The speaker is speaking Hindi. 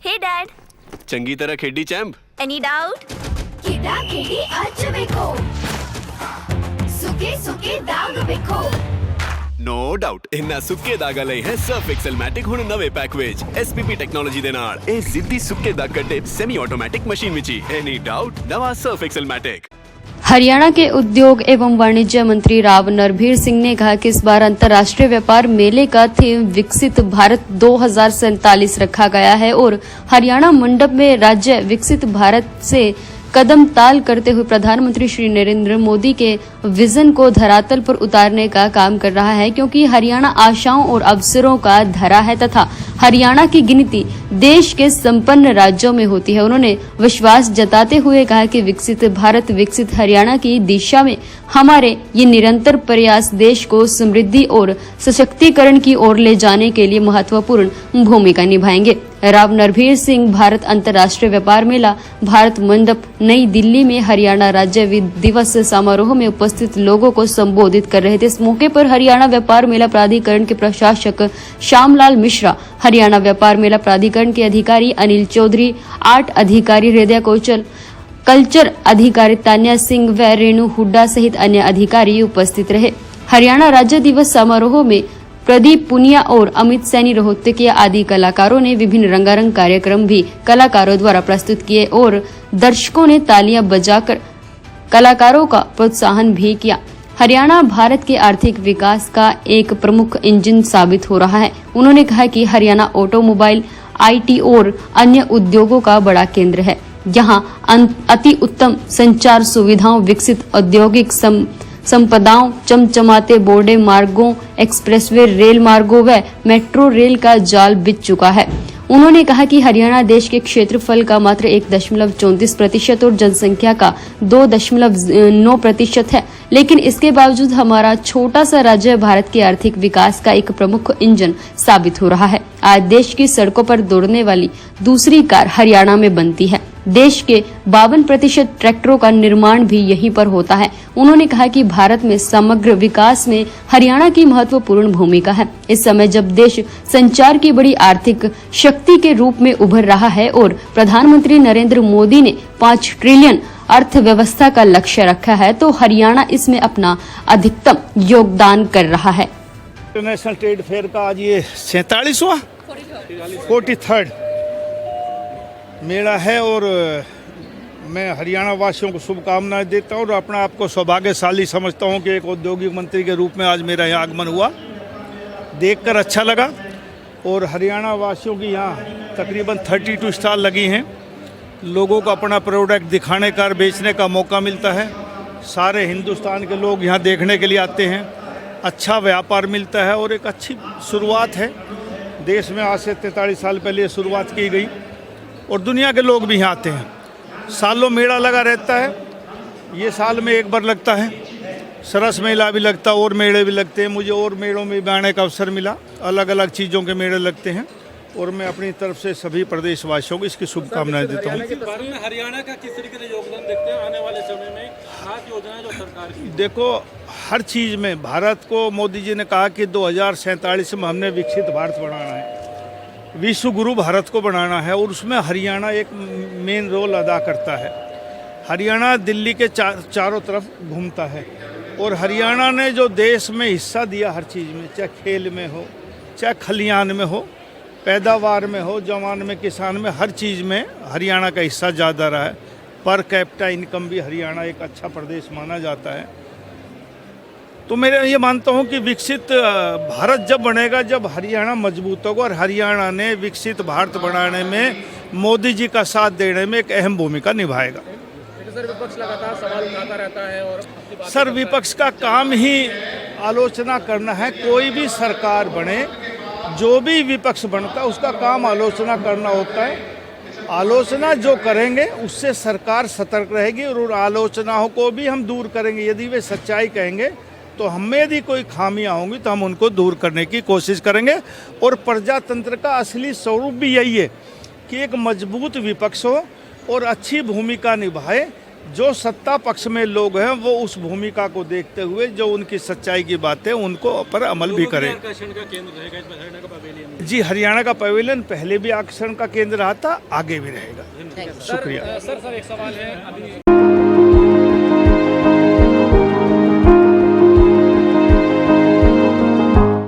Hey Dad, ਚੰਗੀ ਤਰ੍ਹਾਂ ਖੇਡੀ ਚੈਂਪ। any doubt? ಕಿಡ ಕಿಡಿ ಹಚ್ಚಬೇಕು ಸುಖಿ ಸುಖಿ ದಾಗ್ ಬೇಕು ਨੋ ਡਾਊਟ ਇਹਨਾਂ ਸੁੱਕੇ ਦਾਗਾਂ ਲਈ ਹੈ ਸਰਫ ਐਕਸਲ ਮੈਟਿਕ ਹੁਣ ਨਵੇਂ ਪੈਕ ਵਿੱਚ ਐਸਪੀਪੀ ਟੈਕਨੋਲੋਜੀ ਦੇ ਨਾਲ ਇਹ ਜ਼ਿੱਦੀ ਸੁੱਕੇ ਦਾਗ ਕੱਢੇ ਸੈਮੀ ਆਟੋਮੈਟਿਕ ਮਸ਼ੀਨ ਵਿੱਚ ਹੀ ਐਨੀ ਡਾਊਟ ਨਵਾਂ ਸਰਫ ਐਕਸਲ ਮੈਟਿਕ। हरियाणा के उद्योग एवं वाणिज्य मंत्री राव नरबीर सिंह ने कहा कि इस बार अंतर्राष्ट्रीय व्यापार मेले का थीम विकसित भारत 2047 रखा गया है और हरियाणा मंडप में राज्य विकसित भारत से कदम ताल करते हुए प्रधानमंत्री श्री नरेंद्र मोदी के विजन को धरातल पर उतारने का काम कर रहा है, क्योंकि हरियाणा आशाओं और अवसरों का धरा है तथा हरियाणा की गिनती देश के संपन्न राज्यों में होती है। उन्होंने विश्वास जताते हुए कहा कि विकसित भारत विकसित हरियाणा की दिशा में हमारे ये निरंतर प्रयास देश को समृद्धि और सशक्तिकरण की ओर ले जाने के लिए महत्वपूर्ण भूमिका निभाएंगे। राव नरबीर सिंह भारत अंतर्राष्ट्रीय व्यापार मेला भारत मंडप नई दिल्ली में हरियाणा राज्य दिवस समारोह में उपस्थित लोगों को संबोधित कर रहे थे। इस मौके पर हरियाणा व्यापार मेला प्राधिकरण के प्रशासक श्यामलाल मिश्रा, हरियाणा व्यापार मेला प्राधिकरण के अधिकारी अनिल चौधरी, आर्ट अधिकारी हृदय कोचल, कल्चर अधिकारी तान्या सिंह व रेणु हुड्डा सहित अन्य अधिकारी उपस्थित रहे। हरियाणा राज्य दिवस समारोह में प्रदीप पुनिया और अमित सैनी रोहतकिया आदि कलाकारों ने विभिन्न रंगारंग कार्यक्रम भी कलाकारों द्वारा प्रस्तुत किए और दर्शकों ने तालियां बजाकर कलाकारों का प्रोत्साहन भी किया। हरियाणा भारत के आर्थिक विकास का एक प्रमुख इंजन साबित हो रहा है। उन्होंने कहा कि हरियाणा ऑटोमोबाइल, आईटी और अन्य उद्योगों का बड़ा केंद्र है। यहाँ अति उत्तम संचार सुविधाओं, विकसित औद्योगिक संपदाओं, चमचमाते बोर्डे मार्गों, एक्सप्रेसवे रेल मार्गों व मेट्रो रेल का जाल बिछ चुका है। उन्होंने कहा कि हरियाणा देश के क्षेत्रफल का मात्र 1.34% और जनसंख्या का 2.9% है, लेकिन इसके बावजूद हमारा छोटा सा राज्य भारत के आर्थिक विकास का एक प्रमुख इंजन साबित हो रहा है। आज देश की सड़कों पर दौड़ने वाली दूसरी कार हरियाणा में बनती है। देश के 52% ट्रैक्टरों का निर्माण भी यहीं पर होता है। उन्होंने कहा कि भारत में समग्र विकास में हरियाणा की महत्वपूर्ण भूमिका है। इस समय जब देश संचार की बड़ी आर्थिक शक्ति के रूप में उभर रहा है और प्रधानमंत्री नरेंद्र मोदी ने 5 ट्रिलियन अर्थव्यवस्था का लक्ष्य रखा है, तो हरियाणा इसमें अपना अधिकतम योगदान कर रहा है। इंटरनेशनल ट्रेड फेयर का आज ये 47वां 43rd मेला है और मैं हरियाणा वासियों को शुभकामनाएं देता हूँ और अपना आपको सौभाग्यशाली समझता हूँ कि एक औद्योगिक मंत्री के रूप में आज मेरा यहाँ आगमन हुआ। देखकर अच्छा लगा और हरियाणा वासियों की यहाँ तकरीबन 32 स्टॉल लगी हैं। लोगों को अपना प्रोडक्ट दिखाने का, बेचने का मौका मिलता है। सारे हिंदुस्तान के लोग यहाँ देखने के लिए आते हैं। अच्छा व्यापार मिलता है और एक अच्छी शुरुआत है। देश में आज से 43 साल पहले ये शुरुआत की गई और दुनिया के लोग भी यहाँ आते हैं। सालों मेला लगा रहता है, ये साल में एक बार लगता है। सरस मेला भी लगता है और मेले भी लगते हैं। मुझे और मेलों में भी आने का अवसर मिला। अलग अलग चीज़ों के मेले लगते हैं और मैं अपनी तरफ से सभी प्रदेशवासियों को इसकी शुभकामनाएं देता हूँ। हरियाणा का किस तरीके से योगदान देखते हैं आने वाले समय में खास योजनाएं जो सरकार की? देखो, हर चीज़ में भारत को मोदी जी ने कहा कि 2047 में हमने विकसित भारत बनाना है, विश्व गुरु भारत को बनाना है और उसमें हरियाणा एक मेन रोल अदा करता है। हरियाणा दिल्ली के चारों तरफ घूमता है और हरियाणा ने जो देश में हिस्सा दिया हर चीज़ में, चाहे खेल में हो, चाहे खलियान में हो, पैदावार में हो, जवान में, किसान में, हर चीज़ में हरियाणा का हिस्सा ज़्यादा रहा है। पर कैपिटा इनकम भी हरियाणा एक अच्छा प्रदेश माना जाता है। तो मैं ये मानता हूँ कि विकसित भारत जब बनेगा जब हरियाणा मजबूत होगा और हरियाणा ने विकसित भारत बनाने में मोदी जी का साथ देने में एक अहम भूमिका निभाएगा। सर, विपक्ष लगातार सवाल उठाता रहता है और सर, विपक्ष का काम ही आलोचना करना है। कोई भी सरकार बने, जो भी विपक्ष बनता है उसका काम आलोचना करना होता है। आलोचना जो करेंगे उससे सरकार सतर्क रहेगी और आलोचनाओं को भी हम दूर करेंगे। यदि वे सच्चाई कहेंगे तो हमें यदि कोई खामियां होंगी तो हम उनको दूर करने की कोशिश करेंगे। और प्रजातंत्र का असली स्वरूप भी यही है कि एक मजबूत विपक्ष हो और अच्छी भूमिका निभाए, जो सत्ता पक्ष में लोग हैं वो उस भूमिका को देखते हुए जो उनकी सच्चाई की बात है उनको पर अमल भी करें। आकर्षण का केंद्र रहेगा इस हरियाणा का पवेलियन। जी, हरियाणा का पवेलियन पहले भी आकर्षण का केंद्र रहा था, आगे भी रहेगा। शुक्रिया। सर एक सवाल है, अभी